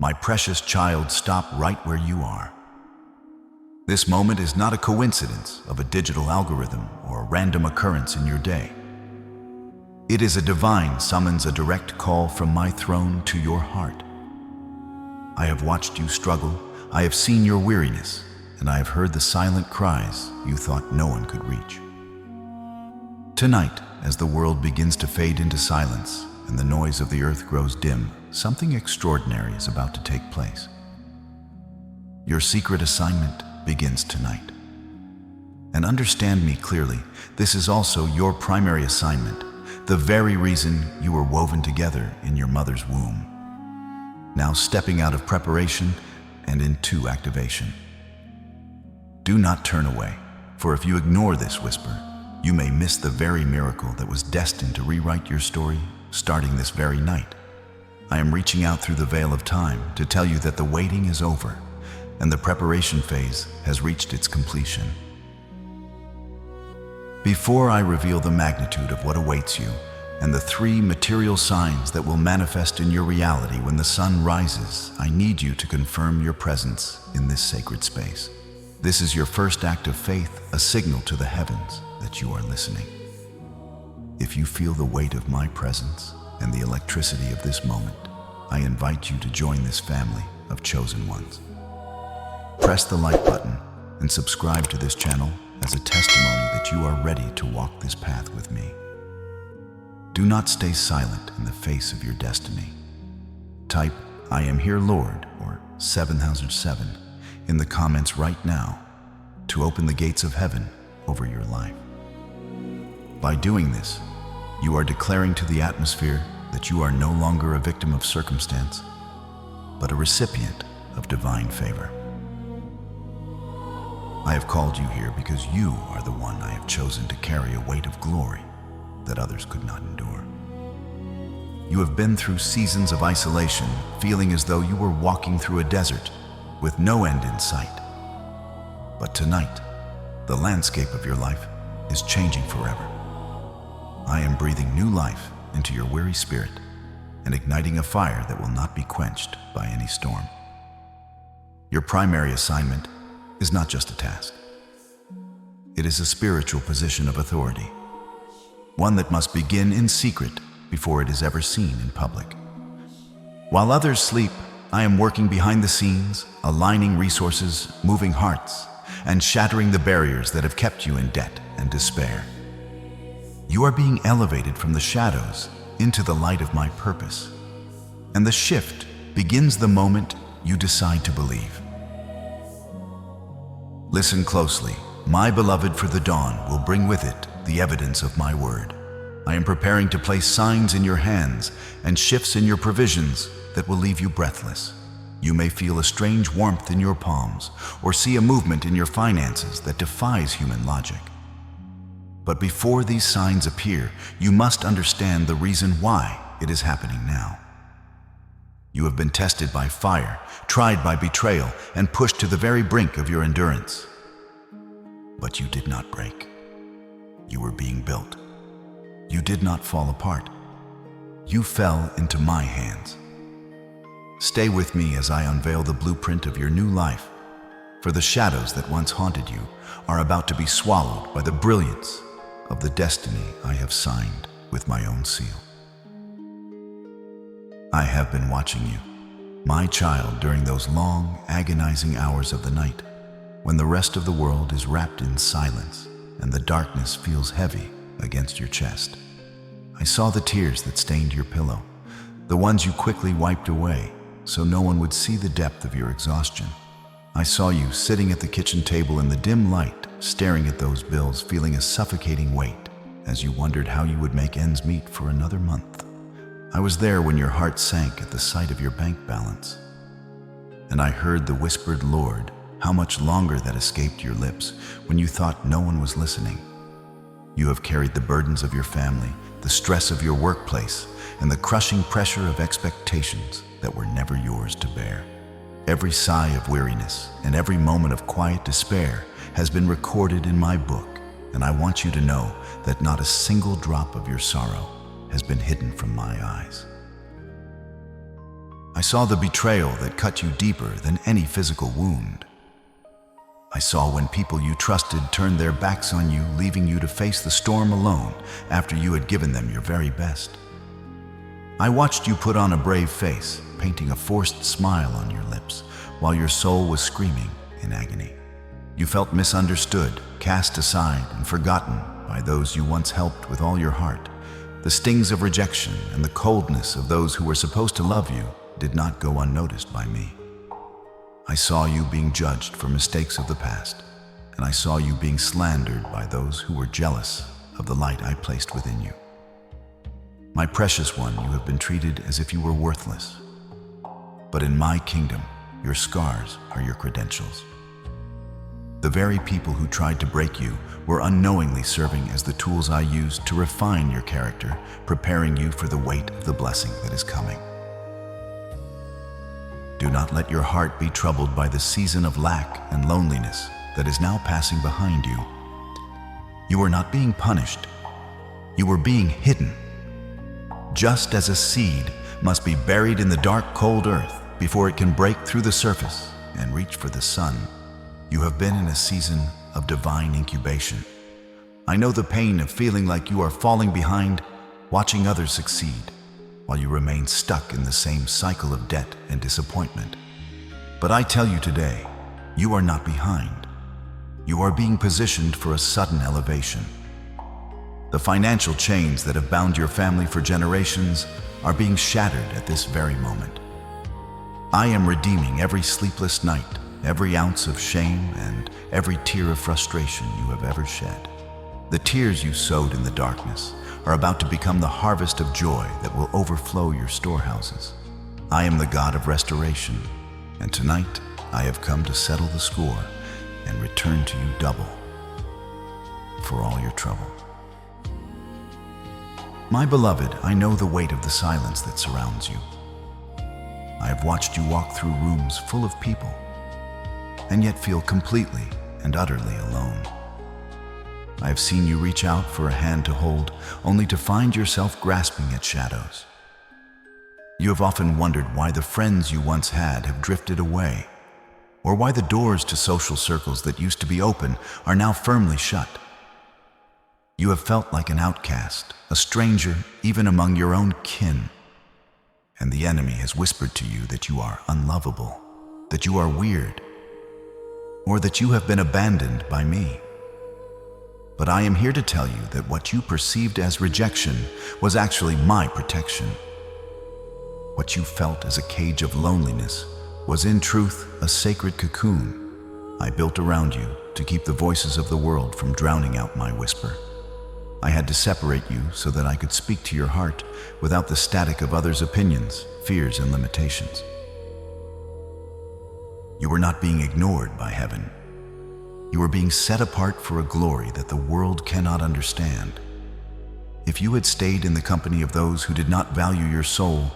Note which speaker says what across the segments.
Speaker 1: My precious child, stop right where you are. This moment is not a coincidence of a digital algorithm or a random occurrence in your day. It is a divine summons, a direct call from my throne to your heart. I have watched you struggle, I have seen your weariness, and I have heard the silent cries you thought no one could reach. Tonight, as the world begins to fade into silence and the noise of the earth grows dim, something extraordinary is about to take place. Your secret assignment begins tonight. And understand me clearly, this is also your primary assignment, the very reason you were woven together in your mother's womb. Now stepping out of preparation and into activation. Do not turn away, for if you ignore this whisper, you may miss the very miracle that was destined to rewrite your story starting this very night. I am reaching out through the veil of time to tell you that the waiting is over and the preparation phase has reached its completion. Before I reveal the magnitude of what awaits you and the 3 material signs that will manifest in your reality when the sun rises, I need you to confirm your presence in this sacred space. This is your first act of faith, a signal to the heavens that you are listening. If you feel the weight of my presence and the electricity of this moment, I invite you to join this family of chosen ones. Press the like button and subscribe to this channel as a testimony that you are ready to walk this path with me. Do not stay silent in the face of your destiny. Type, "I am here, Lord," or 7007 in the comments right now to open the gates of heaven over your life. By doing this, you are declaring to the atmosphere that you are no longer a victim of circumstance, but a recipient of divine favor. I have called you here because you are the one I have chosen to carry a weight of glory that others could not endure. You have been through seasons of isolation, feeling as though you were walking through a desert with no end in sight. But tonight, the landscape of your life is changing forever. I am breathing new life into your weary spirit and igniting a fire that will not be quenched by any storm. Your primary assignment is not just a task. It is a spiritual position of authority, one that must begin in secret before it is ever seen in public. While others sleep, I am working behind the scenes, aligning resources, moving hearts, and shattering the barriers that have kept you in debt and despair. You are being elevated from the shadows into the light of my purpose, and the shift begins the moment you decide to believe. Listen closely. My beloved, for the dawn will bring with it the evidence of my word. I am preparing to place signs in your hands and shifts in your provisions that will leave you breathless. You may feel a strange warmth in your palms or see a movement in your finances that defies human logic. But before these signs appear, you must understand the reason why it is happening now. You have been tested by fire, tried by betrayal, and pushed to the very brink of your endurance. But you did not break. You were being built. You did not fall apart. You fell into my hands. Stay with me as I unveil the blueprint of your new life, for the shadows that once haunted you are about to be swallowed by the brilliance of the destiny I have signed with my own seal. I have been watching you, my child, during those long, agonizing hours of the night, when the rest of the world is wrapped in silence and the darkness feels heavy against your chest. I saw the tears that stained your pillow, the ones you quickly wiped away so no one would see the depth of your exhaustion. I saw you sitting at the kitchen table in the dim light, staring at those bills, feeling a suffocating weight as you wondered how you would make ends meet for another month. I was there when your heart sank at the sight of your bank balance. And I heard the whispered Lord, how much longer that escaped your lips when you thought no one was listening. You have carried the burdens of your family, the stress of your workplace, and the crushing pressure of expectations that were never yours to bear. Every sigh of weariness and every moment of quiet despair has been recorded in my book, and I want you to know that not a single drop of your sorrow has been hidden from my eyes. I saw the betrayal that cut you deeper than any physical wound. I saw when people you trusted turned their backs on you, leaving you to face the storm alone after you had given them your very best. I watched you put on a brave face, painting a forced smile on your lips, while your soul was screaming in agony. You felt misunderstood, cast aside, and forgotten by those you once helped with all your heart. The stings of rejection and the coldness of those who were supposed to love you did not go unnoticed by me. I saw you being judged for mistakes of the past, and I saw you being slandered by those who were jealous of the light I placed within you. My precious one, you have been treated as if you were worthless. But in my kingdom, your scars are your credentials. The very people who tried to break you were unknowingly serving as the tools I used to refine your character, preparing you for the weight of the blessing that is coming. Do not let your heart be troubled by the season of lack and loneliness that is now passing behind you. You are not being punished. You are being hidden. Just as a seed must be buried in the dark, cold earth before it can break through the surface and reach for the sun, you have been in a season of divine incubation. I know the pain of feeling like you are falling behind, watching others succeed, while you remain stuck in the same cycle of debt and disappointment. But I tell you today, you are not behind. You are being positioned for a sudden elevation. The financial chains that have bound your family for generations are being shattered at this very moment. I am redeeming every sleepless night, every ounce of shame, and every tear of frustration you have ever shed. The tears you sowed in the darkness are about to become the harvest of joy that will overflow your storehouses. I am the God of restoration, and tonight I have come to settle the score and return to you double for all your trouble. My beloved, I know the weight of the silence that surrounds you. I have watched you walk through rooms full of people, and yet feel completely and utterly alone. I have seen you reach out for a hand to hold, only to find yourself grasping at shadows. You have often wondered why the friends you once had have drifted away, or why the doors to social circles that used to be open are now firmly shut. You have felt like an outcast, a stranger even among your own kin, and the enemy has whispered to you that you are unlovable, that you are weird, or that you have been abandoned by me. But I am here to tell you that what you perceived as rejection was actually my protection. What you felt as a cage of loneliness was in truth a sacred cocoon I built around you to keep the voices of the world from drowning out my whisper. I had to separate you so that I could speak to your heart without the static of others' opinions, fears, and limitations. You were not being ignored by heaven. You were being set apart for a glory that the world cannot understand. If you had stayed in the company of those who did not value your soul,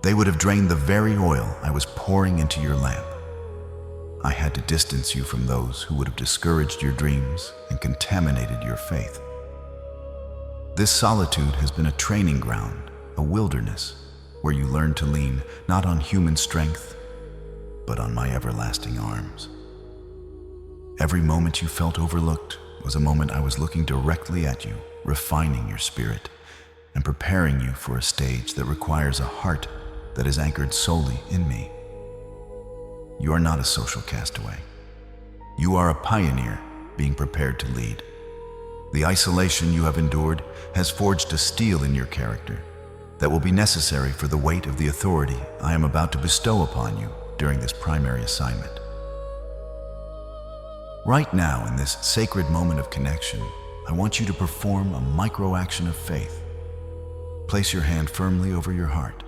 Speaker 1: they would have drained the very oil I was pouring into your lamp. I had to distance you from those who would have discouraged your dreams and contaminated your faith. This solitude has been a training ground, a wilderness, where you learn to lean not on human strength, but on my everlasting arms. Every moment you felt overlooked was a moment I was looking directly at you, refining your spirit, and preparing you for a stage that requires a heart that is anchored solely in me. You are not a social castaway. You are a pioneer being prepared to lead. The isolation you have endured has forged a steel in your character that will be necessary for the weight of the authority I am about to bestow upon you during this primary assignment. Right now, in this sacred moment of connection, I want you to perform a micro-action of faith. Place your hand firmly over your heart.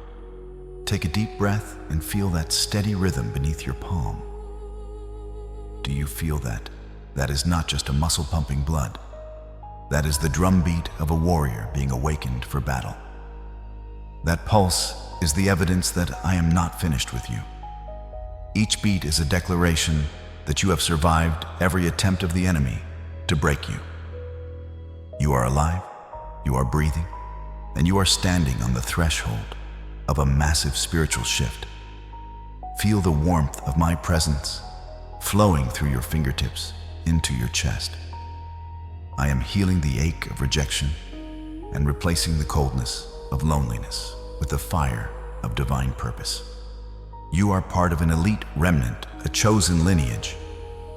Speaker 1: Take a deep breath and feel that steady rhythm beneath your palm. Do you feel that? That is not just a muscle pumping blood. That is the drumbeat of a warrior being awakened for battle. That pulse is the evidence that I am not finished with you. Each beat is a declaration that you have survived every attempt of the enemy to break you. You are alive, you are breathing, and you are standing on the threshold of a massive spiritual shift. Feel the warmth of my presence flowing through your fingertips into your chest. I am healing the ache of rejection and replacing the coldness of loneliness with the fire of divine purpose. You are part of an elite remnant, a chosen lineage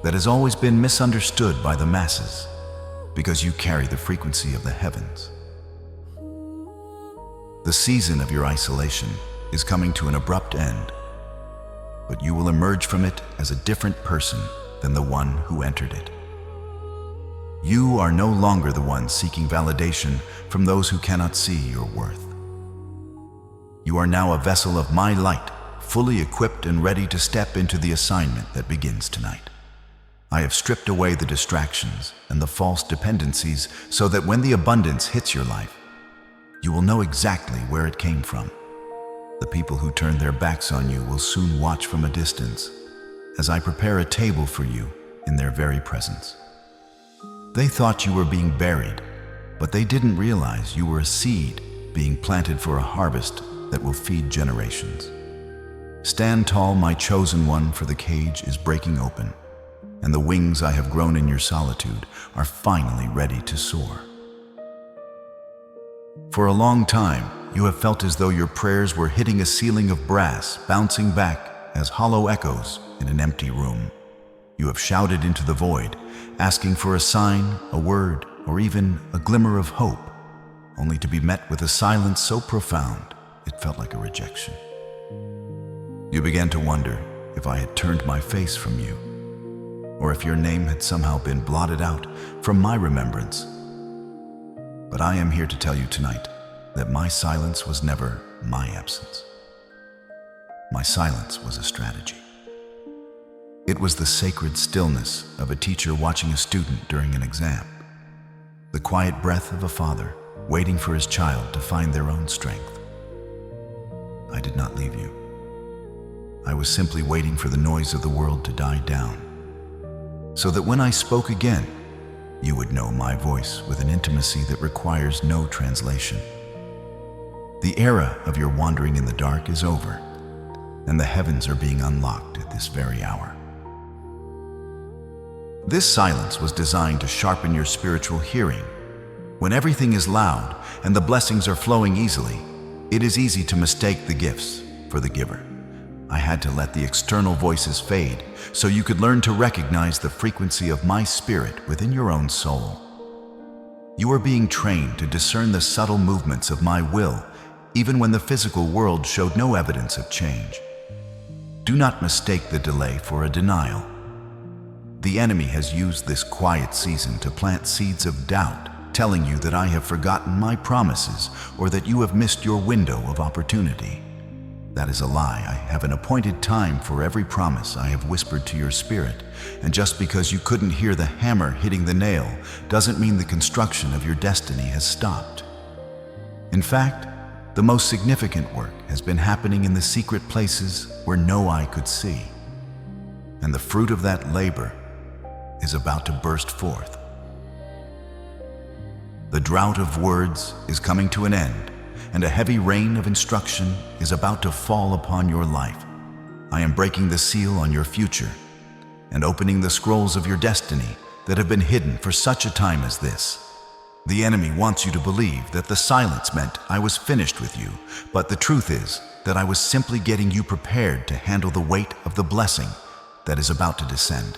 Speaker 1: that has always been misunderstood by the masses because you carry the frequency of the heavens. The season of your isolation is coming to an abrupt end, but you will emerge from it as a different person than the one who entered it. You are no longer the one seeking validation from those who cannot see your worth. You are now a vessel of my light, fully equipped and ready to step into the assignment that begins tonight. I have stripped away the distractions and the false dependencies so that when the abundance hits your life, you will know exactly where it came from. The people who turn their backs on you will soon watch from a distance as I prepare a table for you in their very presence. They thought you were being buried, but they didn't realize you were a seed being planted for a harvest that will feed generations. Stand tall, my chosen one, for the cage is breaking open, and the wings I have grown in your solitude are finally ready to soar. For a long time, you have felt as though your prayers were hitting a ceiling of brass, bouncing back as hollow echoes in an empty room. You have shouted into the void, asking for a sign, a word, or even a glimmer of hope, only to be met with a silence so profound it felt like a rejection. You began to wonder if I had turned my face from you, or if your name had somehow been blotted out from my remembrance. But I am here to tell you tonight that my silence was never my absence. My silence was a strategy. It was the sacred stillness of a teacher watching a student during an exam, the quiet breath of a father waiting for his child to find their own strength. I did not leave you. I was simply waiting for the noise of the world to die down, so that when I spoke again, you would know my voice with an intimacy that requires no translation. The era of your wandering in the dark is over, and the heavens are being unlocked at this very hour. This silence was designed to sharpen your spiritual hearing. When everything is loud and the blessings are flowing easily, it is easy to mistake the gifts for the giver. I had to let the external voices fade so you could learn to recognize the frequency of my spirit within your own soul. You are being trained to discern the subtle movements of my will, even when the physical world showed no evidence of change. Do not mistake the delay for a denial. The enemy has used this quiet season to plant seeds of doubt, telling you that I have forgotten my promises or that you have missed your window of opportunity. That is a lie. I have an appointed time for every promise I have whispered to your spirit, and just because you couldn't hear the hammer hitting the nail doesn't mean the construction of your destiny has stopped. In fact, the most significant work has been happening in the secret places where no eye could see, and the fruit of that labor is about to burst forth. The drought of words is coming to an end, and a heavy rain of instruction is about to fall upon your life. I am breaking the seal on your future and opening the scrolls of your destiny that have been hidden for such a time as this. The enemy wants you to believe that the silence meant I was finished with you, but the truth is that I was simply getting you prepared to handle the weight of the blessing that is about to descend.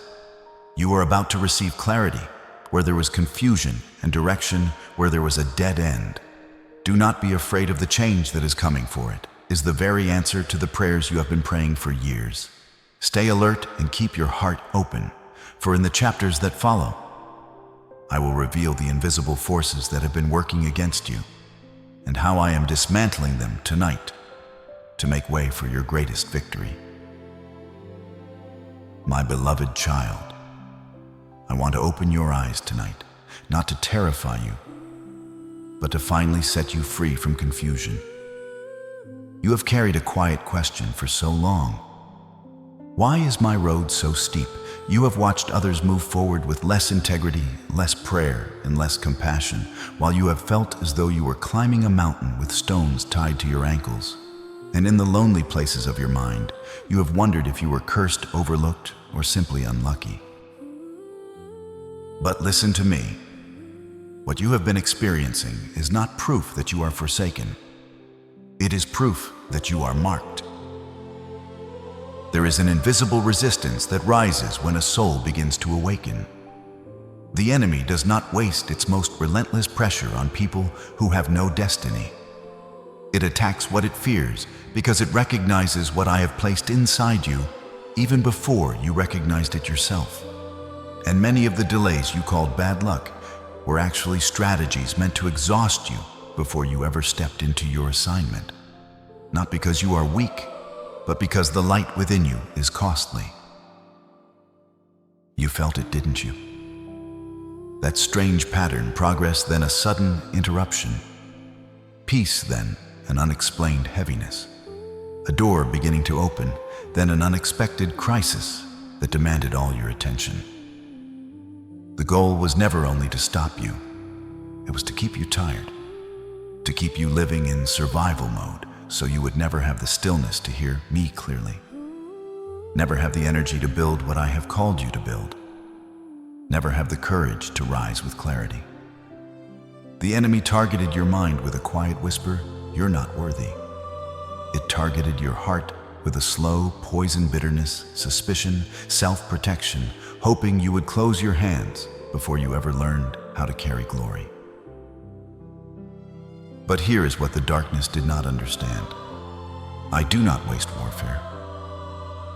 Speaker 1: You are about to receive clarity where there was confusion and direction where there was a dead end. Do not be afraid of the change that is coming, for it is the very answer to the prayers you have been praying for years. Stay alert and keep your heart open, for in the chapters that follow, I will reveal the invisible forces that have been working against you and how I am dismantling them tonight to make way for your greatest victory. My beloved child, I want to open your eyes tonight, not to terrify you, but to finally set you free from confusion. You have carried a quiet question for so long. Why is my road so steep? You have watched others move forward with less integrity, less prayer, and less compassion, while you have felt as though you were climbing a mountain with stones tied to your ankles. And in the lonely places of your mind, you have wondered if you were cursed, overlooked, or simply unlucky. But listen to me. What you have been experiencing is not proof that you are forsaken. It is proof that you are marked. There is an invisible resistance that rises when a soul begins to awaken. The enemy does not waste its most relentless pressure on people who have no destiny. It attacks what it fears because it recognizes what I have placed inside you even before you recognized it yourself. And many of the delays you called bad luck were actually strategies meant to exhaust you before you ever stepped into your assignment. Not because you are weak, but because the light within you is costly. You felt it, didn't you? That strange pattern, progress, then a sudden interruption. Peace, then an unexplained heaviness. A door beginning to open, then an unexpected crisis that demanded all your attention. The goal was never only to stop you. It was to keep you tired, to keep you living in survival mode, so you would never have the stillness to hear me clearly. Never have the energy to build what I have called you to build. Never have the courage to rise with clarity. The enemy targeted your mind with a quiet whisper, "You're not worthy." It targeted your heart with a slow poison, bitterness, suspicion, self-protection, hoping you would close your hands before you ever learned how to carry glory. But here is what the darkness did not understand. I do not waste warfare.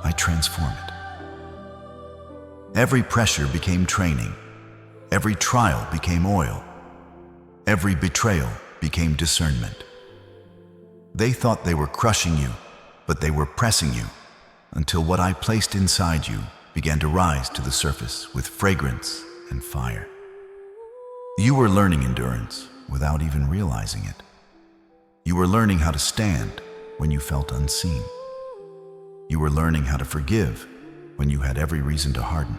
Speaker 1: I transform it. Every pressure became training. Every trial became oil. Every betrayal became discernment. They thought they were crushing you, but they were pressing you until what I placed inside you began to rise to the surface with fragrance and fire. You were learning endurance without even realizing it. You were learning how to stand when you felt unseen. You were learning how to forgive when you had every reason to harden.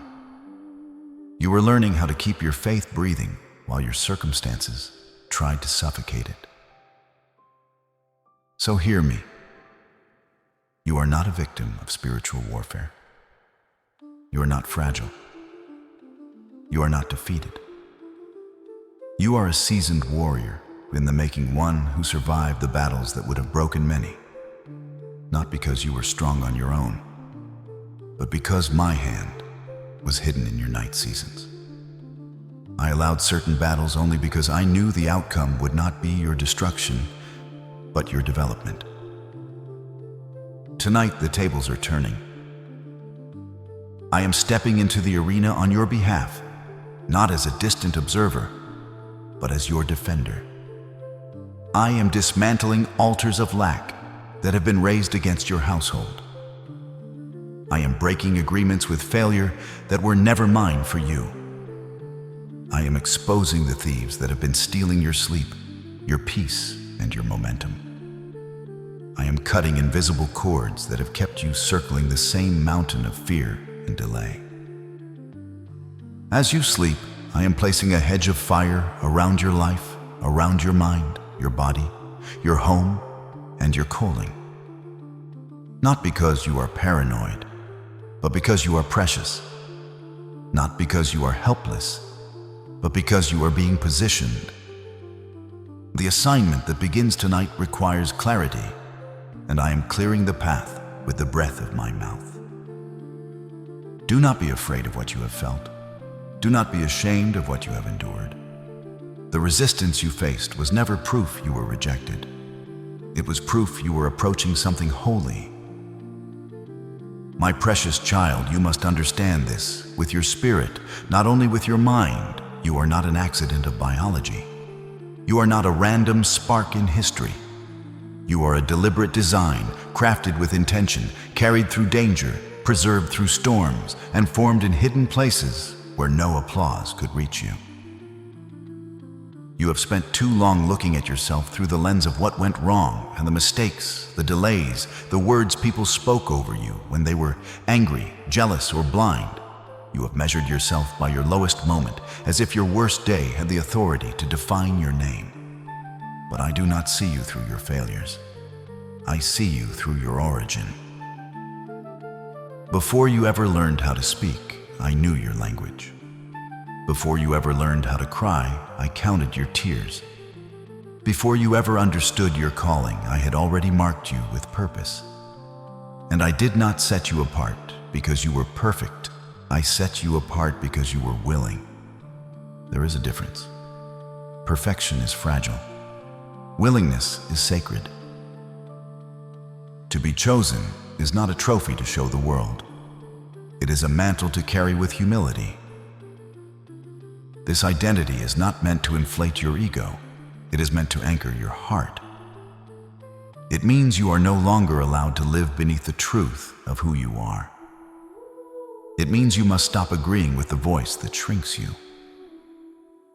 Speaker 1: You were learning how to keep your faith breathing while your circumstances tried to suffocate it. So hear me. You are not a victim of spiritual warfare. You are not fragile. You are not defeated. You are a seasoned warrior in the making, one who survived the battles that would have broken many. Not because you were strong on your own, but because my hand was hidden in your night seasons. I allowed certain battles only because I knew the outcome would not be your destruction, but your development. Tonight, the tables are turning. I am stepping into the arena on your behalf, not as a distant observer, but as your defender. I am dismantling altars of lack that have been raised against your household. I am breaking agreements with failure that were never mine for you. I am exposing the thieves that have been stealing your sleep, your peace, and your momentum. I am cutting invisible cords that have kept you circling the same mountain of fear and delay. As you sleep, I am placing a hedge of fire around your life, around your mind, your body, your home, and your calling. Not because you are paranoid, but because you are precious. Not because you are helpless, but because you are being positioned. The assignment that begins tonight requires clarity, and I am clearing the path with the breath of my mouth. Do not be afraid of what you have felt. Do not be ashamed of what you have endured. The resistance you faced was never proof you were rejected. It was proof you were approaching something holy. My precious child, you must understand this with your spirit, not only with your mind. You are not an accident of biology. You are not a random spark in history. You are a deliberate design, crafted with intention, carried through danger, preserved through storms, and formed in hidden places where no applause could reach you. You have spent too long looking at yourself through the lens of what went wrong and the mistakes, the delays, the words people spoke over you when they were angry, jealous, or blind. You have measured yourself by your lowest moment, as if your worst day had the authority to define your name. But I do not see you through your failures. I see you through your origin. Before you ever learned how to speak, I knew your language. Before you ever learned how to cry, I counted your tears. Before you ever understood your calling, I had already marked you with purpose. And I did not set you apart because you were perfect. I set you apart because you were willing. There is a difference. Perfection is fragile. Willingness is sacred. To be chosen is not a trophy to show the world. It is a mantle to carry with humility. This identity is not meant to inflate your ego. It is meant to anchor your heart. It means you are no longer allowed to live beneath the truth of who you are. It means you must stop agreeing with the voice that shrinks you.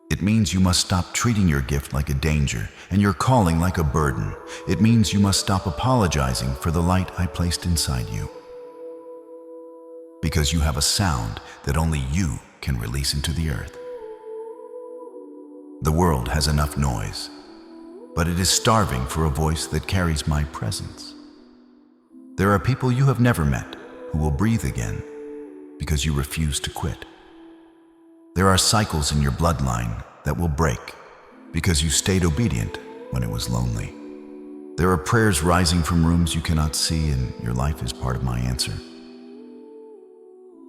Speaker 1: It means you must stop treating your gift like a danger and your calling like a burden. It means you must stop apologizing for the light I placed inside you. Because you have a sound that only you can release into the earth. The world has enough noise, but it is starving for a voice that carries my presence. There are people you have never met who will breathe again because you refuse to quit. There are cycles in your bloodline that will break because you stayed obedient when it was lonely. There are prayers rising from rooms you cannot see, and your life is part of my answer.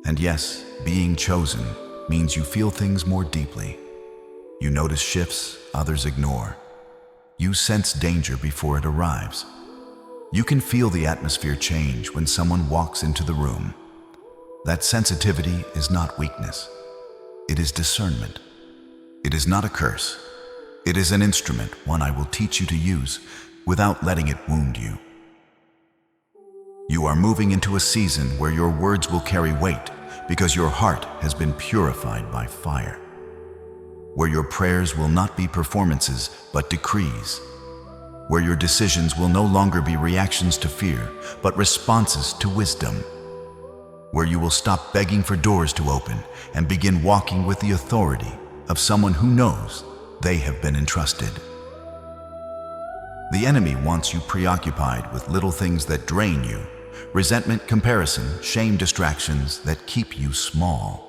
Speaker 1: And yes, being chosen means you feel things more deeply. You notice shifts others ignore. You sense danger before it arrives. You can feel the atmosphere change when someone walks into the room. That sensitivity is not weakness. It is discernment. It is not a curse. It is an instrument, one I will teach you to use without letting it wound you. You are moving into a season where your words will carry weight because your heart has been purified by fire. Where your prayers will not be performances but decrees. Where your decisions will no longer be reactions to fear but responses to wisdom. Where you will stop begging for doors to open and begin walking with the authority of someone who knows they have been entrusted. The enemy wants you preoccupied with little things that drain you, resentment, comparison, shame, distractions that keep you small.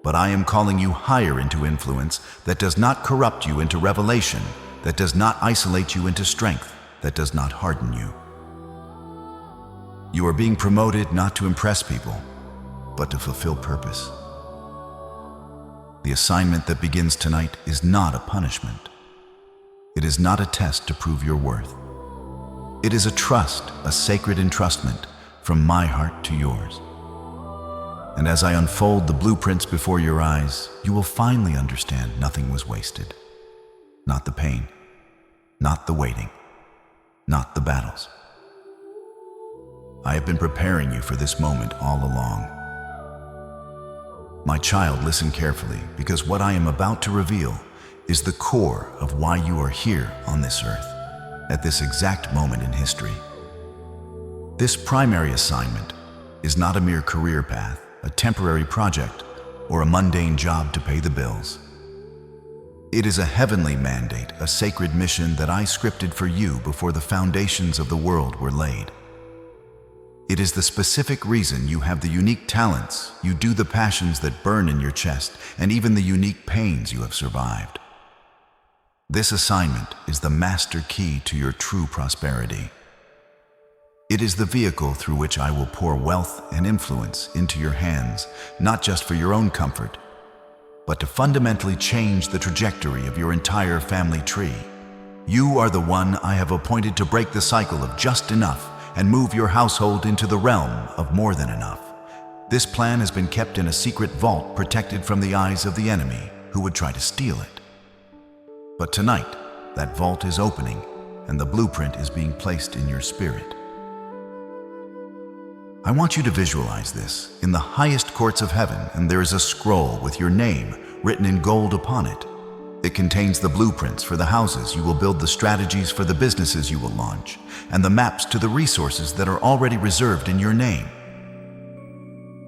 Speaker 1: But I am calling you higher into influence that does not corrupt you into revelation, that does not isolate you into strength, that does not harden you. You are being promoted not to impress people, but to fulfill purpose. The assignment that begins tonight is not a punishment. It is not a test to prove your worth. It is a trust, a sacred entrustment from my heart to yours. And as I unfold the blueprints before your eyes, you will finally understand nothing was wasted. Not the pain, not the waiting, not the battles. I have been preparing you for this moment all along. My child, listen carefully, because what I am about to reveal is the core of why you are here on this earth, at this exact moment in history. This primary assignment is not a mere career path, a temporary project, or a mundane job to pay the bills. It is a heavenly mandate, a sacred mission that I scripted for you before the foundations of the world were laid. It is the specific reason you have the unique talents, you do the passions that burn in your chest, and even the unique pains you have survived. This assignment is the master key to your true prosperity. It is the vehicle through which I will pour wealth and influence into your hands, not just for your own comfort, but to fundamentally change the trajectory of your entire family tree. You are the one I have appointed to break the cycle of just enough and move your household into the realm of more than enough. This plan has been kept in a secret vault, protected from the eyes of the enemy who would try to steal it. But tonight, that vault is opening and the blueprint is being placed in your spirit. I want you to visualize this. In the highest courts of heaven, and there is a scroll with your name written in gold upon it. It contains the blueprints for the houses you will build, the strategies for the businesses you will launch, and the maps to the resources that are already reserved in your name.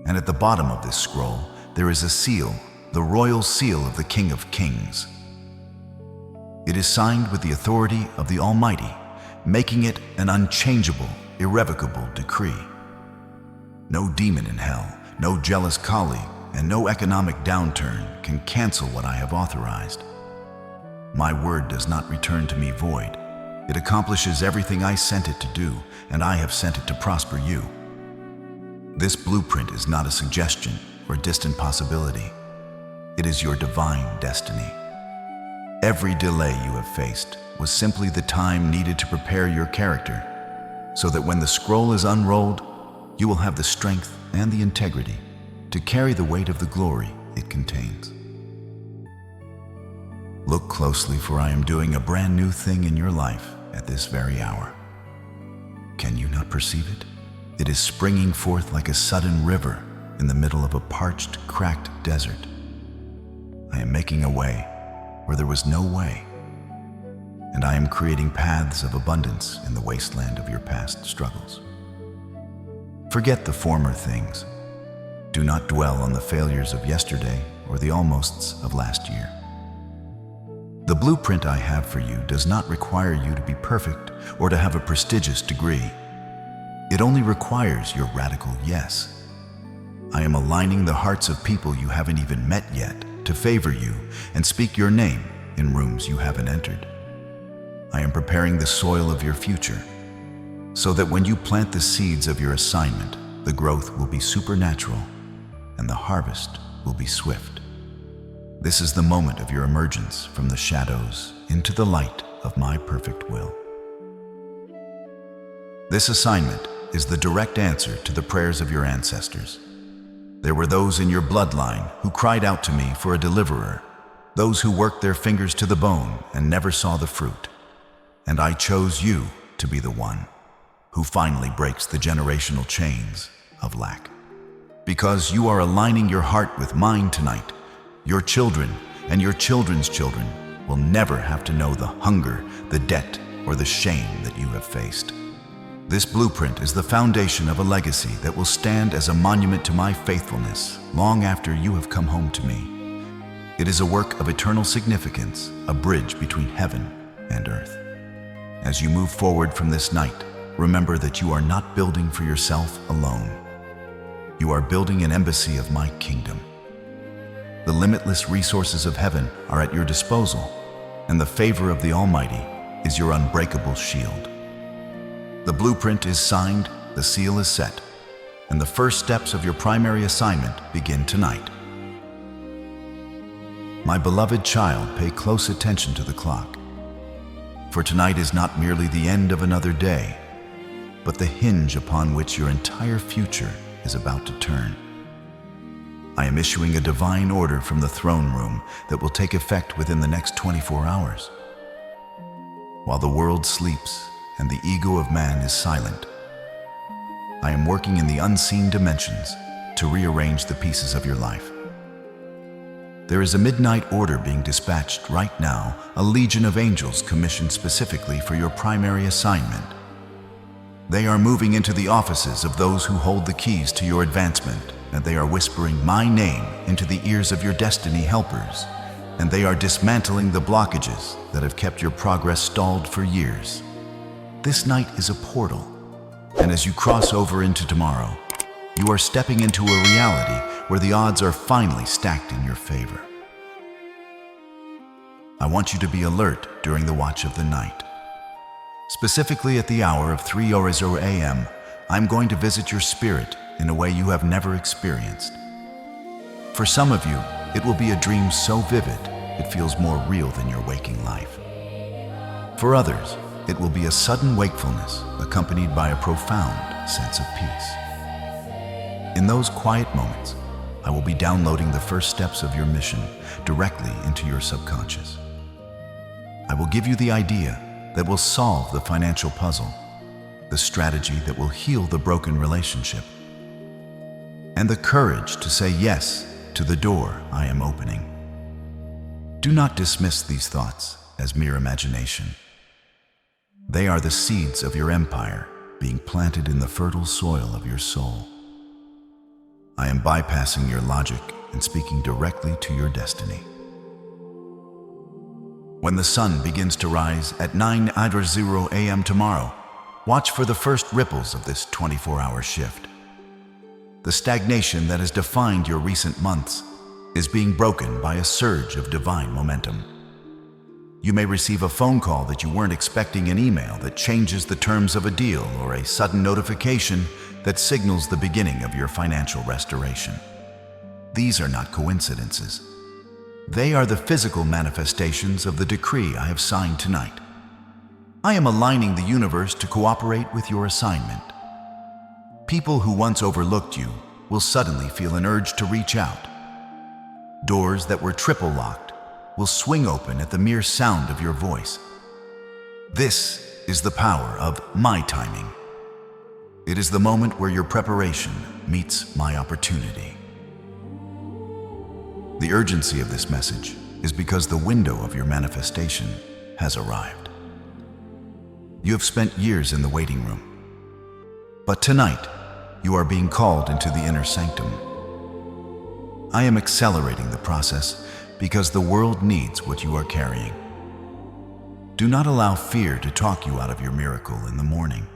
Speaker 1: And at the bottom of this scroll, there is a seal, the royal seal of the King of Kings. It is signed with the authority of the Almighty, making it an unchangeable, irrevocable decree. No demon in hell, no jealous colleague, and no economic downturn can cancel what I have authorized. My word does not return to me void. It accomplishes everything I sent it to do, and I have sent it to prosper you. This blueprint is not a suggestion or a distant possibility. It is your divine destiny. Every delay you have faced was simply the time needed to prepare your character, so that when the scroll is unrolled, you will have the strength and the integrity to carry the weight of the glory it contains. Look closely, for I am doing a brand new thing in your life at this very hour. Can you not perceive it? It is springing forth like a sudden river in the middle of a parched, cracked desert. I am making a way where there was no way, and I am creating paths of abundance in the wasteland of your past struggles. Forget the former things. Do not dwell on the failures of yesterday or the almosts of last year. The blueprint I have for you does not require you to be perfect or to have a prestigious degree. It only requires your radical yes. I am aligning the hearts of people you haven't even met yet to favor you and speak your name in rooms you haven't entered. I am preparing the soil of your future so that when you plant the seeds of your assignment, the growth will be supernatural and the harvest will be swift. This is the moment of your emergence from the shadows into the light of my perfect will. This assignment is the direct answer to the prayers of your ancestors. There were those in your bloodline who cried out to me for a deliverer, those who worked their fingers to the bone and never saw the fruit. And I chose you to be the one who finally breaks the generational chains of lack. Because you are aligning your heart with mine tonight, your children and your children's children will never have to know the hunger, the debt, or the shame that you have faced. This blueprint is the foundation of a legacy that will stand as a monument to my faithfulness long after you have come home to me. It is a work of eternal significance, a bridge between heaven and earth. As you move forward from this night, remember that you are not building for yourself alone. You are building an embassy of my kingdom. The limitless resources of heaven are at your disposal, and the favor of the Almighty is your unbreakable shield. The blueprint is signed, the seal is set, and the first steps of your primary assignment begin tonight. My beloved child, pay close attention to the clock, for tonight is not merely the end of another day, but the hinge upon which your entire future is about to turn. I am issuing a divine order from the throne room that will take effect within the next 24 hours. While the world sleeps and the ego of man is silent, I am working in the unseen dimensions to rearrange the pieces of your life. There is a midnight order being dispatched right now, a legion of angels commissioned specifically for your primary assignment. They are moving into the offices of those who hold the keys to your advancement, and they are whispering my name into the ears of your destiny helpers, and they are dismantling the blockages that have kept your progress stalled for years. This night is a portal, and as you cross over into tomorrow, you are stepping into a reality where the odds are finally stacked in your favor. I want you to be alert during the watch of the night. Specifically at the hour of 3:00 a.m., I'm going to visit your spirit in a way you have never experienced. For some of you, it will be a dream so vivid, it feels more real than your waking life. For others, it will be a sudden wakefulness accompanied by a profound sense of peace. In those quiet moments, I will be downloading the first steps of your mission directly into your subconscious. I will give you the idea that will solve the financial puzzle, the strategy that will heal the broken relationship, and the courage to say yes to the door I am opening. Do not dismiss these thoughts as mere imagination. They are the seeds of your empire being planted in the fertile soil of your soul. I am bypassing your logic and speaking directly to your destiny. When the sun begins to rise at 9:00 a.m. tomorrow, watch for the first ripples of this 24-hour shift. The stagnation that has defined your recent months is being broken by a surge of divine momentum. You may receive a phone call that you weren't expecting, an email that changes the terms of a deal, or a sudden notification that signals the beginning of your financial restoration. These are not coincidences. They are the physical manifestations of the decree I have signed tonight. I am aligning the universe to cooperate with your assignment. People who once overlooked you will suddenly feel an urge to reach out. Doors that were triple locked will swing open at the mere sound of your voice. This is the power of my timing. It is the moment where your preparation meets my opportunity. The urgency of this message is because the window of your manifestation has arrived. You have spent years in the waiting room, but tonight you are being called into the inner sanctum. I am accelerating the process because the world needs what you are carrying. Do not allow fear to talk you out of your miracle in the morning.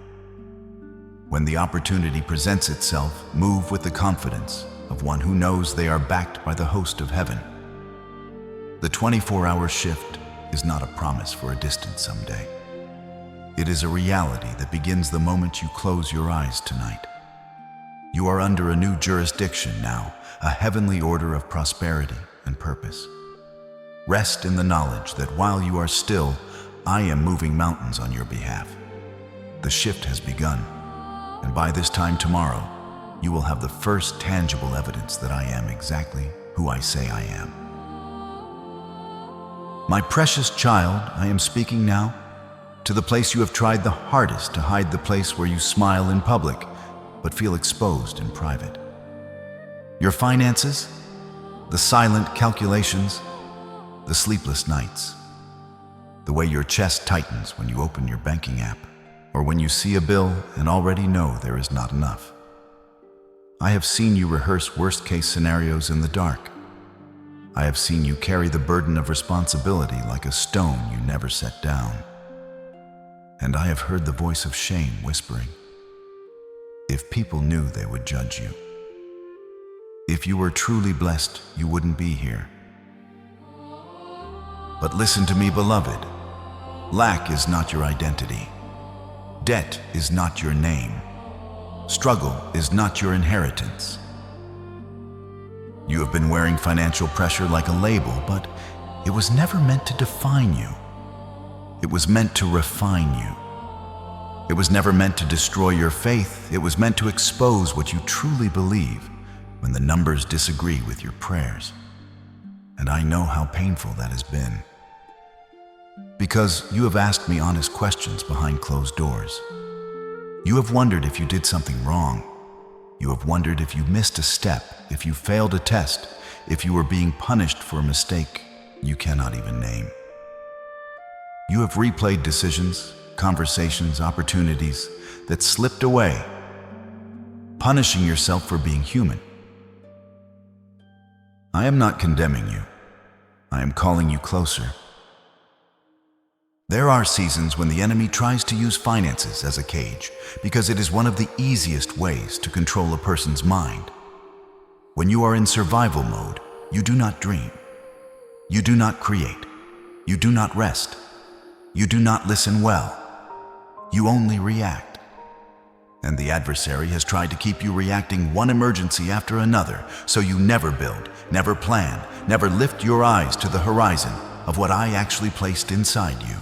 Speaker 1: When the opportunity presents itself, move with the confidence of one who knows they are backed by the host of heaven. The 24-hour shift is not a promise for a distant someday. It is a reality that begins the moment you close your eyes tonight. You are under a new jurisdiction now, a heavenly order of prosperity and purpose. Rest in the knowledge that while you are still, I am moving mountains on your behalf. The shift has begun, and by this time tomorrow, you will have the first tangible evidence that I am exactly who I say I am. My precious child, I am speaking now to the place you have tried the hardest to hide, the place where you smile in public but feel exposed in private. Your finances, the silent calculations, the sleepless nights, the way your chest tightens when you open your banking app, or when you see a bill and already know there is not enough. I have seen you rehearse worst-case scenarios in the dark. I have seen you carry the burden of responsibility like a stone you never set down. And I have heard the voice of shame whispering, if people knew, they would judge you. If you were truly blessed, you wouldn't be here. But listen to me, beloved. Lack is not your identity. Debt is not your name. Struggle is not your inheritance. You have been wearing financial pressure like a label, but it was never meant to define you. It was meant to refine you. It was never meant to destroy your faith. It was meant to expose what you truly believe when the numbers disagree with your prayers. And I know how painful that has been. Because you have asked me honest questions behind closed doors. You have wondered if you did something wrong. You have wondered if you missed a step, if you failed a test, if you were being punished for a mistake you cannot even name. You have replayed decisions, conversations, opportunities that slipped away, punishing yourself for being human. I am not condemning you. I am calling you closer. There are seasons when the enemy tries to use finances as a cage because it is one of the easiest ways to control a person's mind. When you are in survival mode, you do not dream. You do not create. You do not rest. You do not listen well. You only react. And the adversary has tried to keep you reacting one emergency after another, so you never build, never plan, never lift your eyes to the horizon of what I actually placed inside you.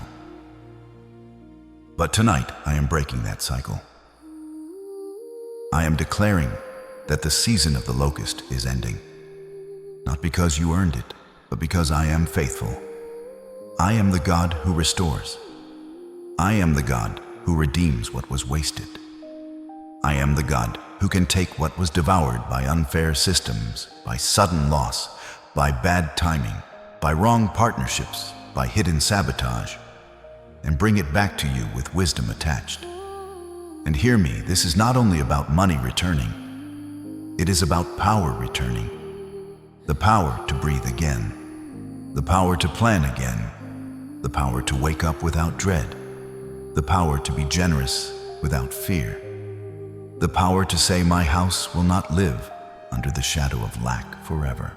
Speaker 1: But tonight, I am breaking that cycle. I am declaring that the season of the locust is ending. Not because you earned it, but because I am faithful. I am the God who restores. I am the God who redeems what was wasted. I am the God who can take what was devoured by unfair systems, by sudden loss, by bad timing, by wrong partnerships, by hidden sabotage, and bring it back to you with wisdom attached. And hear me, this is not only about money returning, it is about power returning. The power to breathe again, the power to plan again, the power to wake up without dread, the power to be generous without fear, the power to say, "My house will not live under the shadow of lack forever."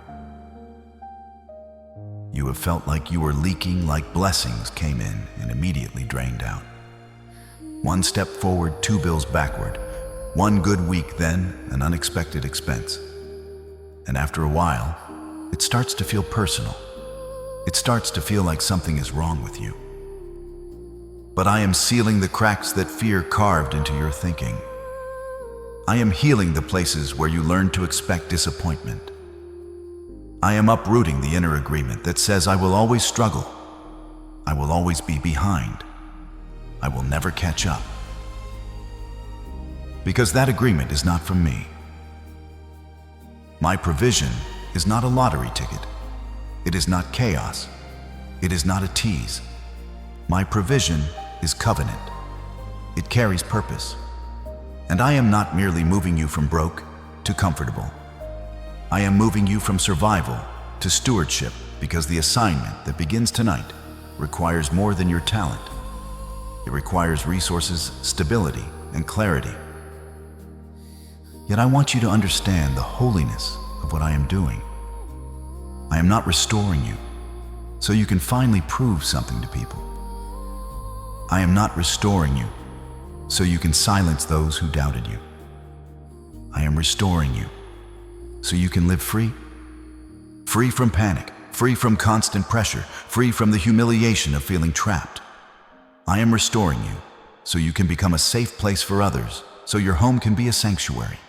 Speaker 1: You have felt like you were leaking, like blessings came in and immediately drained out. One step forward, two bills backward. One good week, then an unexpected expense. And after a while, it starts to feel personal. It starts to feel like something is wrong with you. But I am sealing the cracks that fear carved into your thinking. I am healing the places where you learned to expect disappointment. I am uprooting the inner agreement that says I will always struggle. I will always be behind. I will never catch up. Because that agreement is not from me. My provision is not a lottery ticket. It is not chaos. It is not a tease. My provision is covenant. It carries purpose. And I am not merely moving you from broke to comfortable. I am moving you from survival to stewardship, because the assignment that begins tonight requires more than your talent. It requires resources, stability, and clarity. Yet I want you to understand the holiness of what I am doing. I am not restoring you so you can finally prove something to people. I am not restoring you so you can silence those who doubted you. I am restoring you so you can live free. Free from panic, free from constant pressure, free from the humiliation of feeling trapped. I am restoring you so you can become a safe place for others, so your home can be a sanctuary,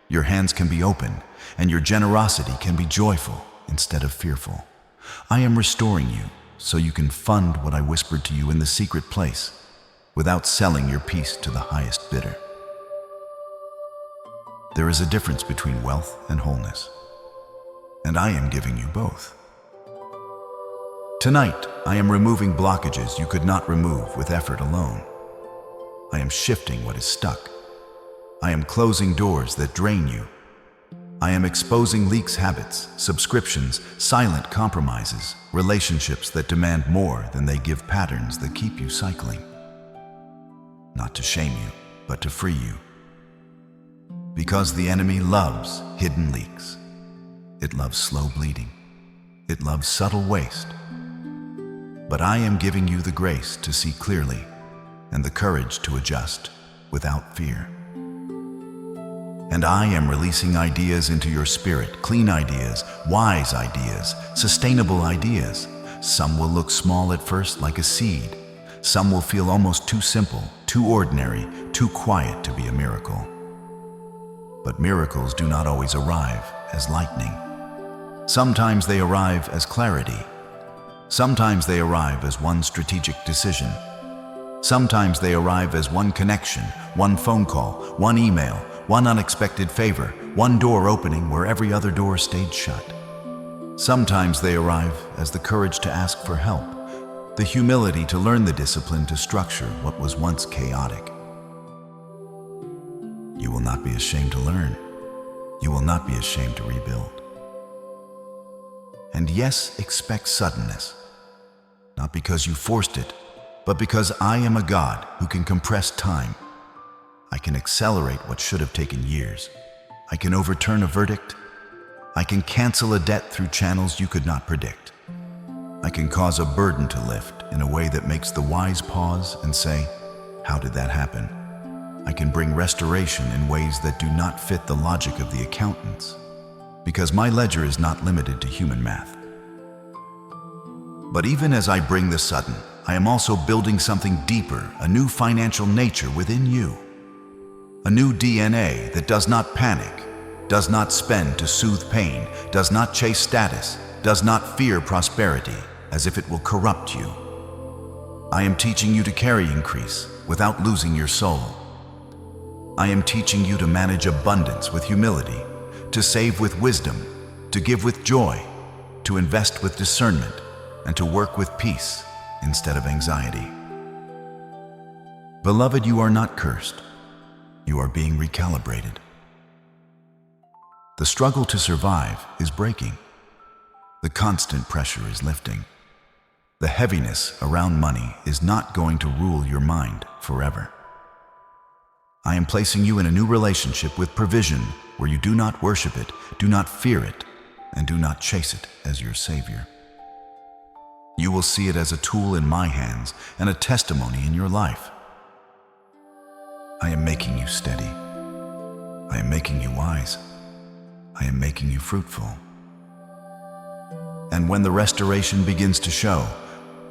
Speaker 1: your hands can be open, and your generosity can be joyful instead of fearful. I am restoring you so you can fund what I whispered to you in the secret place without selling your peace to the highest bidder. There is a difference between wealth and wholeness, and I am giving you both. Tonight, I am removing blockages you could not remove with effort alone. I am shifting what is stuck. I am closing doors that drain you. I am exposing leaks, habits, subscriptions, silent compromises, relationships that demand more than they give, patterns that keep you cycling. Not to shame you, but to free you. Because the enemy loves hidden leaks. It loves slow bleeding. It loves subtle waste. But I am giving you the grace to see clearly and the courage to adjust without fear. And I am releasing ideas into your spirit, clean ideas, wise ideas, sustainable ideas. Some will look small at first, like a seed. Some will feel almost too simple, too ordinary, too quiet to be a miracle. But miracles do not always arrive as lightning. Sometimes they arrive as clarity. Sometimes they arrive as one strategic decision. Sometimes they arrive as one connection, one phone call, one email, one unexpected favor, one door opening where every other door stayed shut. Sometimes they arrive as the courage to ask for help, the humility to learn the discipline to structure what was once chaotic. You will not be ashamed to learn. You will not be ashamed to rebuild. And yes, expect suddenness, not because you forced it, but because I am a God who can compress time. I can accelerate what should have taken years. I can overturn a verdict. I can cancel a debt through channels you could not predict. I can cause a burden to lift in a way that makes the wise pause and say, "How did that happen?" I can bring restoration in ways that do not fit the logic of the accountants, because my ledger is not limited to human math. But even as I bring the sudden, I am also building something deeper, a new financial nature within you. A new DNA that does not panic, does not spend to soothe pain, does not chase status, does not fear prosperity as if it will corrupt you. I am teaching you to carry increase without losing your soul. I am teaching you to manage abundance with humility, to save with wisdom, to give with joy, to invest with discernment, and to work with peace instead of anxiety. Beloved, you are not cursed. You are being recalibrated. The struggle to survive is breaking. The constant pressure is lifting. The heaviness around money is not going to rule your mind forever. I am placing you in a new relationship with provision where you do not worship it, do not fear it, and do not chase it as your savior. You will see it as a tool in my hands and a testimony in your life. I am making you steady. I am making you wise. I am making you fruitful. And when the restoration begins to show,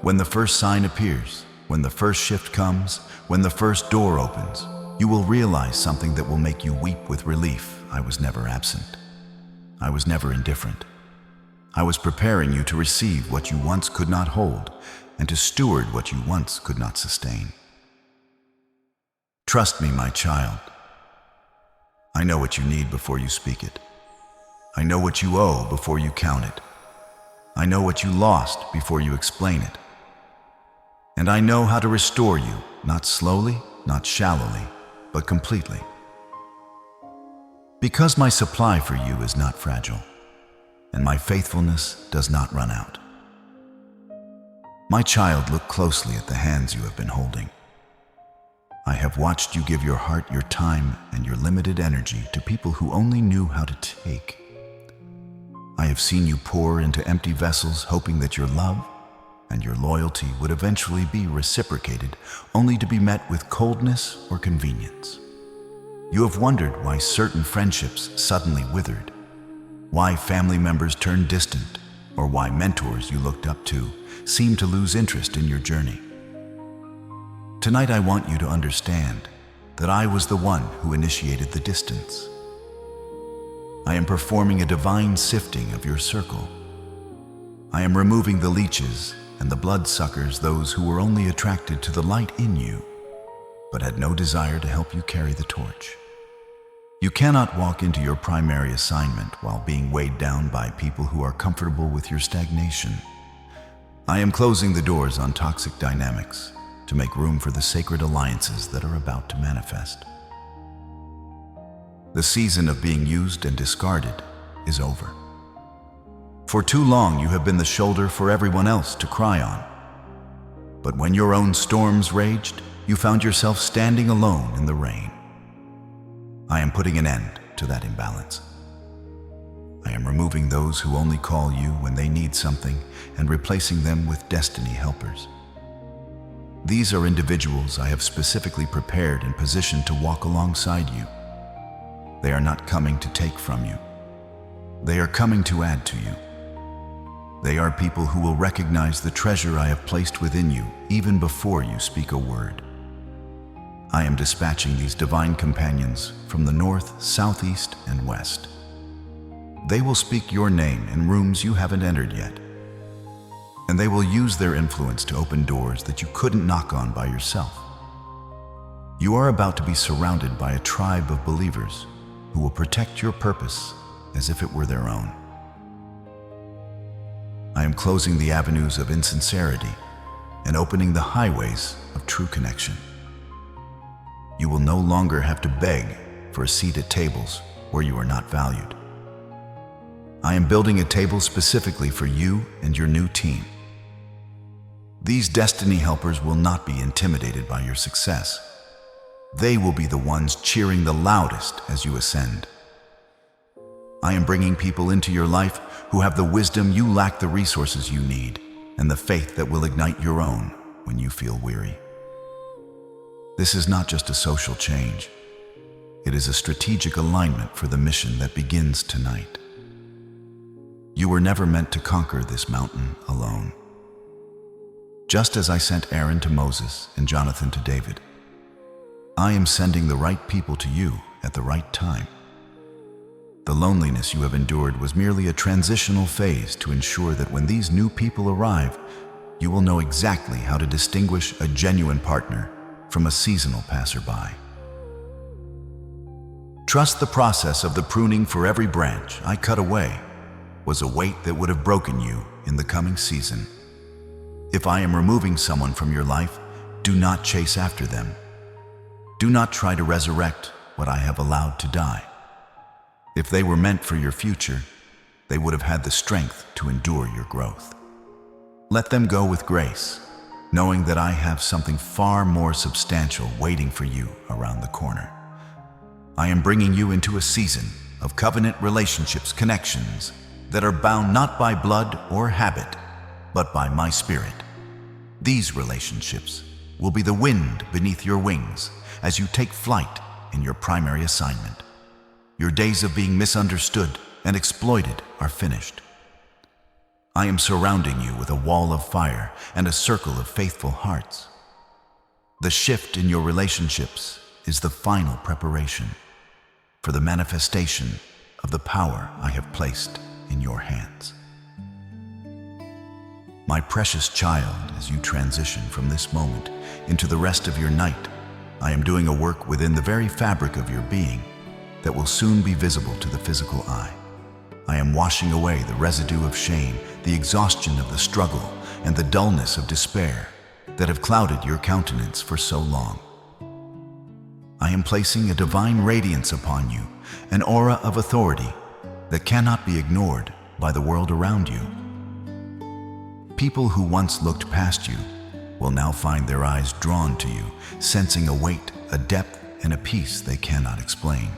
Speaker 1: when the first sign appears, when the first shift comes, when the first door opens, you will realize something that will make you weep with relief. I was never absent. I was never indifferent. I was preparing you to receive what you once could not hold and to steward what you once could not sustain. Trust me, my child. I know what you need before you speak it. I know what you owe before you count it. I know what you lost before you explain it. And I know how to restore you, not slowly, not shallowly, but completely. Because my supply for you is not fragile, and my faithfulness does not run out. My child, look closely at the hands you have been holding. I have watched you give your heart, your time, and your limited energy to people who only knew how to take. I have seen you pour into empty vessels, hoping that your love and your loyalty would eventually be reciprocated, only to be met with coldness or convenience. You have wondered why certain friendships suddenly withered, why family members turned distant, or why mentors you looked up to seemed to lose interest in your journey. Tonight I want you to understand that I was the one who initiated the distance. I am performing a divine sifting of your circle. I am removing the leeches and the bloodsuckers, those who were only attracted to the light in you, but had no desire to help you carry the torch. You cannot walk into your primary assignment while being weighed down by people who are comfortable with your stagnation. I am closing the doors on toxic dynamics to make room for the sacred alliances that are about to manifest. The season of being used and discarded is over. For too long you have been the shoulder for everyone else to cry on. But when your own storms raged, you found yourself standing alone in the rain. I am putting an end to that imbalance. I am removing those who only call you when they need something and replacing them with destiny helpers. These are individuals I have specifically prepared and positioned to walk alongside you. They are not coming to take from you. They are coming to add to you. They are people who will recognize the treasure I have placed within you even before you speak a word. I am dispatching these divine companions from the north, southeast, and west. They will speak your name in rooms you haven't entered yet. And they will use their influence to open doors that you couldn't knock on by yourself. You are about to be surrounded by a tribe of believers who will protect your purpose as if it were their own. I am closing the avenues of insincerity and opening the highways of true connection. You will no longer have to beg for a seat at tables where you are not valued. I am building a table specifically for you and your new team. These destiny helpers will not be intimidated by your success. They will be the ones cheering the loudest as you ascend. I am bringing people into your life who have the wisdom you lack, the resources you need, and the faith that will ignite your own when you feel weary. This is not just a social change. It is a strategic alignment for the mission that begins tonight. You were never meant to conquer this mountain alone. Just as I sent Aaron to Moses and Jonathan to David, I am sending the right people to you at the right time. The loneliness you have endured was merely a transitional phase to ensure that when these new people arrive, you will know exactly how to distinguish a genuine partner from a seasonal passerby. Trust the process of the pruning. For every branch I cut away was a weight that would have broken you in the coming season. If I am removing someone from your life, do not chase after them. Do not try to resurrect what I have allowed to die. If they were meant for your future, they would have had the strength to endure your growth. Let them go with grace, knowing that I have something far more substantial waiting for you around the corner. I am bringing you into a season of covenant relationships, connections that are bound not by blood or habit, but by my spirit. These relationships will be the wind beneath your wings as you take flight in your primary assignment. Your days of being misunderstood and exploited are finished. I am surrounding you with a wall of fire and a circle of faithful hearts. The shift in your relationships is the final preparation for the manifestation of the power I have placed in your hands. My precious child, as you transition from this moment into the rest of your night, I am doing a work within the very fabric of your being that will soon be visible to the physical eye. I am washing away the residue of shame, the exhaustion of the struggle, and the dullness of despair that have clouded your countenance for so long. I am placing a divine radiance upon you, an aura of authority that cannot be ignored by the world around you. People who once looked past you will now find their eyes drawn to you, sensing a weight, a depth, and a peace they cannot explain.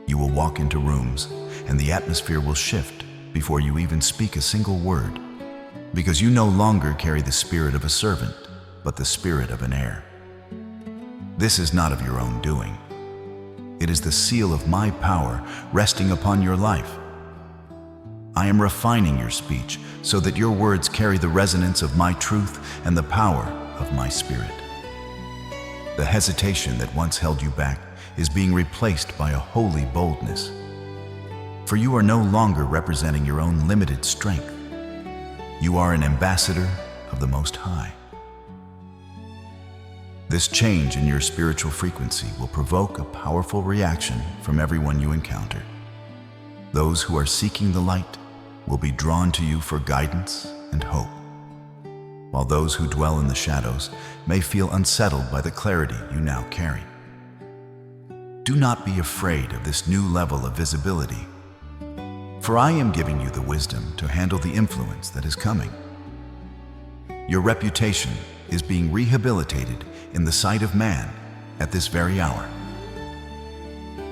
Speaker 1: You will walk into rooms, and the atmosphere will shift before you even speak a single word, because you no longer carry the spirit of a servant, but the spirit of an heir. This is not of your own doing. It is the seal of my power resting upon your life. I am refining your speech so that your words carry the resonance of my truth and the power of my spirit. The hesitation that once held you back is being replaced by a holy boldness. For you are no longer representing your own limited strength. You are an ambassador of the Most High. This change in your spiritual frequency will provoke a powerful reaction from everyone you encounter. Those who are seeking the light will be drawn to you for guidance and hope, while those who dwell in the shadows may feel unsettled by the clarity you now carry. Do not be afraid of this new level of visibility, for I am giving you the wisdom to handle the influence that is coming. Your reputation is being rehabilitated in the sight of man at this very hour.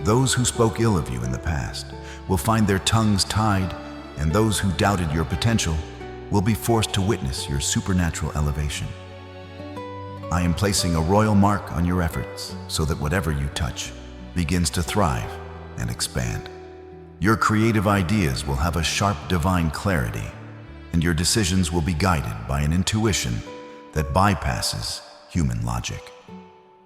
Speaker 1: Those who spoke ill of you in the past will find their tongues tied, and those who doubted your potential will be forced to witness your supernatural elevation. I am placing a royal mark on your efforts so that whatever you touch begins to thrive and expand. Your creative ideas will have a sharp divine clarity, and your decisions will be guided by an intuition that bypasses human logic.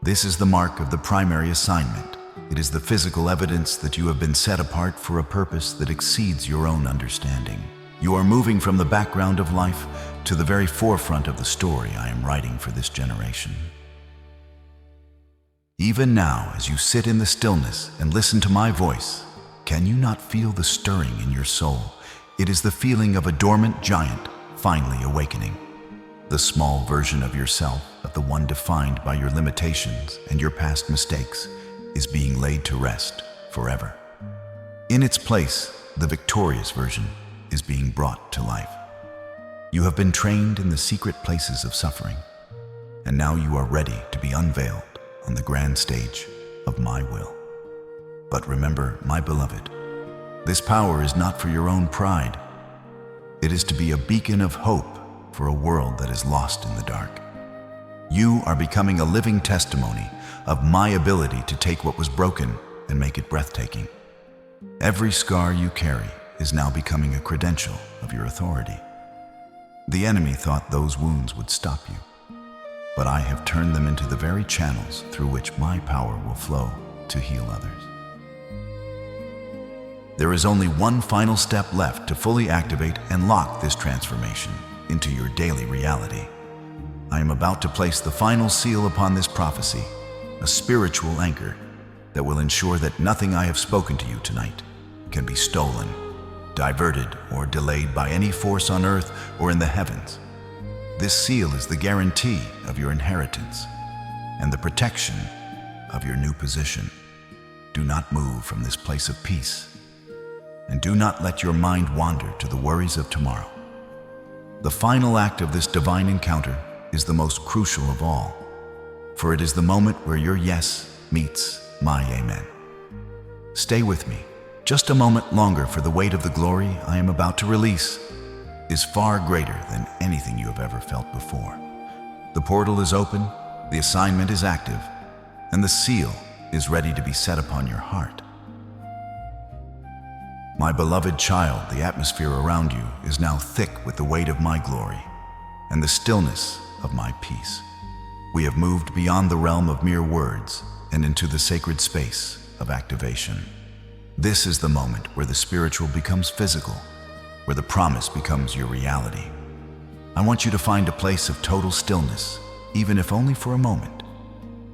Speaker 1: This is the mark of the primary assignment. It is the physical evidence that you have been set apart for a purpose that exceeds your own understanding. You are moving from the background of life to the very forefront of the story I am writing for this generation. Even now, as you sit in the stillness and listen to my voice, can you not feel the stirring in your soul? It is the feeling of a dormant giant finally awakening. The small version of yourself, of the one defined by your limitations and your past mistakes, is being laid to rest forever. In its place, the victorious version is being brought to life. You have been trained in the secret places of suffering, and now you are ready to be unveiled on the grand stage of my will. But remember, my beloved, this power is not for your own pride. It is to be a beacon of hope for a world that is lost in the dark. You are becoming a living testimony of my ability to take what was broken and make it breathtaking. Every scar you carry is now becoming a credential of your authority. The enemy thought those wounds would stop you, but I have turned them into the very channels through which my power will flow to heal others. There is only one final step left to fully activate and lock this transformation into your daily reality. I am about to place the final seal upon this prophecy, a spiritual anchor that will ensure that nothing I have spoken to you tonight can be stolen, diverted, or delayed by any force on earth or in the heavens. This seal is the guarantee of your inheritance and the protection of your new position. Do not move from this place of peace, and do not let your mind wander to the worries of tomorrow. The final act of this divine encounter is the most crucial of all, for it is the moment where your yes meets my amen. Stay with me just a moment longer, for the weight of the glory I am about to release is far greater than anything you have ever felt before. The portal is open, the assignment is active, and the seal is ready to be set upon your heart. My beloved child, the atmosphere around you is now thick with the weight of my glory and the stillness of my peace. We have moved beyond the realm of mere words and into the sacred space of activation. This is the moment where the spiritual becomes physical, where the promise becomes your reality. I want you to find a place of total stillness, even if only for a moment.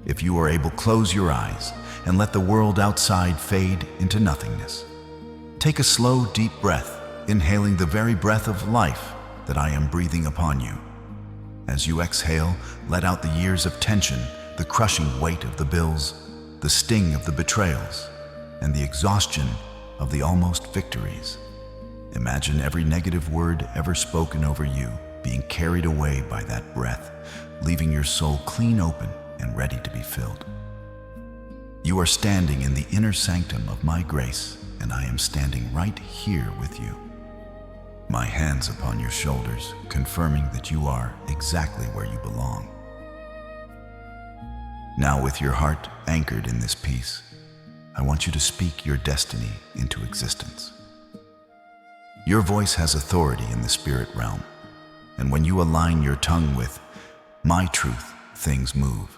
Speaker 1: If you are able, close your eyes and let the world outside fade into nothingness. Take a slow, deep breath, inhaling the very breath of life that I am breathing upon you. As you exhale, let out the years of tension, the crushing weight of the bills, the sting of the betrayals, and the exhaustion of the almost victories. Imagine every negative word ever spoken over you being carried away by that breath, leaving your soul clean open and ready to be filled. You are standing in the inner sanctum of my grace, and I am standing right here with you. My hands upon your shoulders, confirming that you are exactly where you belong. Now, with your heart anchored in this peace, I want you to speak your destiny into existence. Your voice has authority in the spirit realm, and when you align your tongue with my truth, things move.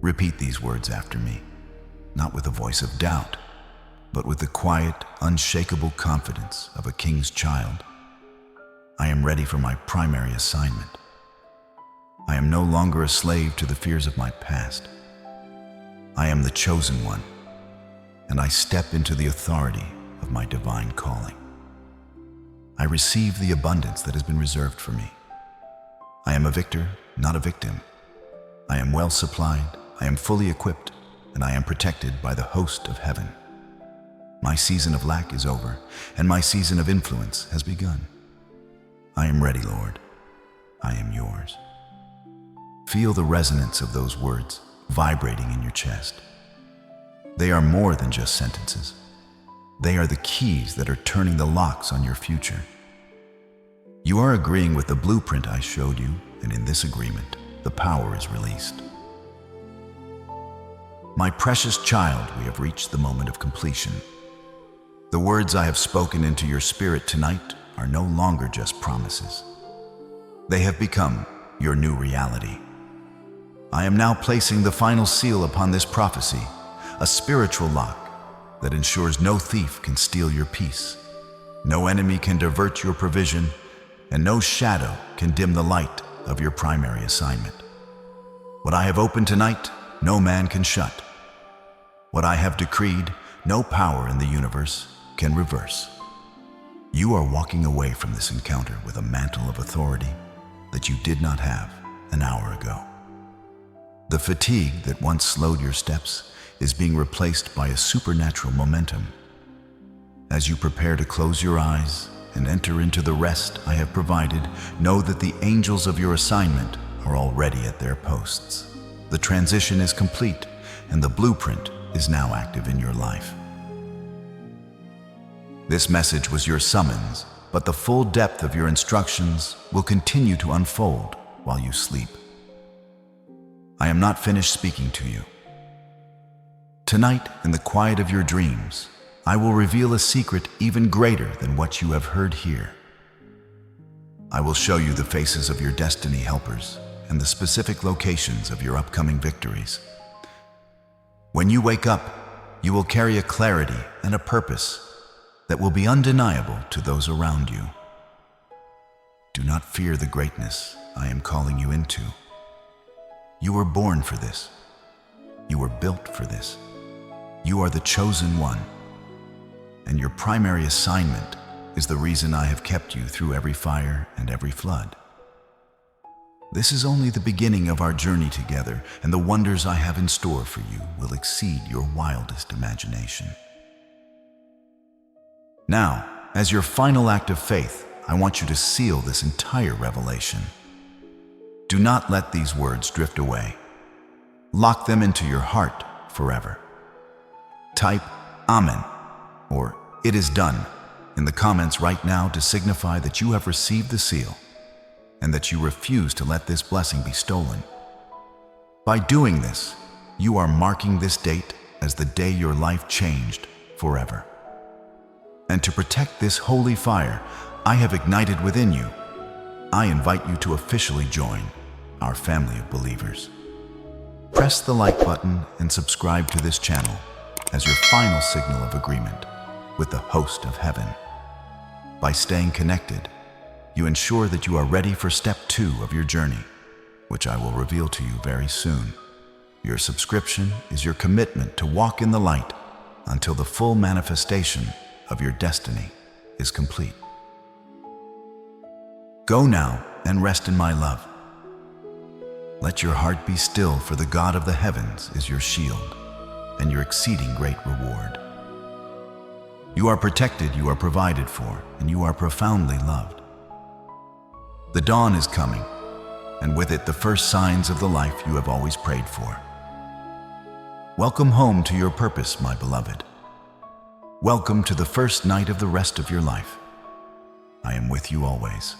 Speaker 1: Repeat these words after me, not with a voice of doubt, but with the quiet, unshakable confidence of a king's child. I am ready for my primary assignment. I am no longer a slave to the fears of my past. I am the chosen one, and I step into the authority of my divine calling. I receive the abundance that has been reserved for me. I am a victor, not a victim. I am well supplied, I am fully equipped, and I am protected by the host of heaven. My season of lack is over, and my season of influence has begun. I am ready, Lord. I am yours. Feel the resonance of those words vibrating in your chest. They are more than just sentences. They are the keys that are turning the locks on your future. You are agreeing with the blueprint I showed you, and in this agreement, the power is released. My precious child, we have reached the moment of completion. The words I have spoken into your spirit tonight are no longer just promises. They have become your new reality. I am now placing the final seal upon this prophecy, a spiritual lock that ensures no thief can steal your peace, no enemy can divert your provision, and no shadow can dim the light of your primary assignment. What I have opened tonight, no man can shut. What I have decreed, no power in the universe can reverse. You are walking away from this encounter with a mantle of authority that you did not have an hour ago. The fatigue that once slowed your steps is being replaced by a supernatural momentum. As you prepare to close your eyes and enter into the rest I have provided, know that the angels of your assignment are already at their posts. The transition is complete, and the blueprint is now active in your life. This message was your summons, but the full depth of your instructions will continue to unfold while you sleep. I am not finished speaking to you. Tonight, in the quiet of your dreams, I will reveal a secret even greater than what you have heard here. I will show you the faces of your destiny helpers and the specific locations of your upcoming victories. When you wake up, you will carry a clarity and a purpose that will be undeniable to those around you. Do not fear the greatness I am calling you into. You were born for this. You were built for this. You are the chosen one, and your primary assignment is the reason I have kept you through every fire and every flood. This is only the beginning of our journey together, and the wonders I have in store for you will exceed your wildest imagination. Now, as your final act of faith, I want you to seal this entire revelation. Do not let these words drift away. Lock them into your heart forever. Type Amen or "It is done" in the comments right now to signify that you have received the seal and that you refuse to let this blessing be stolen. By doing this, you are marking this date as the day your life changed forever. And to protect this holy fire I have ignited within you, I invite you to officially join our family of believers. Press the like button and subscribe to this channel as your final signal of agreement with the host of heaven. By staying connected, you ensure that you are ready for step 2 of your journey, which I will reveal to you very soon. Your subscription is your commitment to walk in the light until the full manifestation of your destiny is complete. Go now and rest in my love. Let your heart be still, for the God of the heavens is your shield and your exceeding great reward. You are protected, you are provided for, and you are profoundly loved. The dawn is coming, and with it the first signs of the life you have always prayed for. Welcome home to your purpose, my beloved. Welcome to the first night of the rest of your life. I am with you always.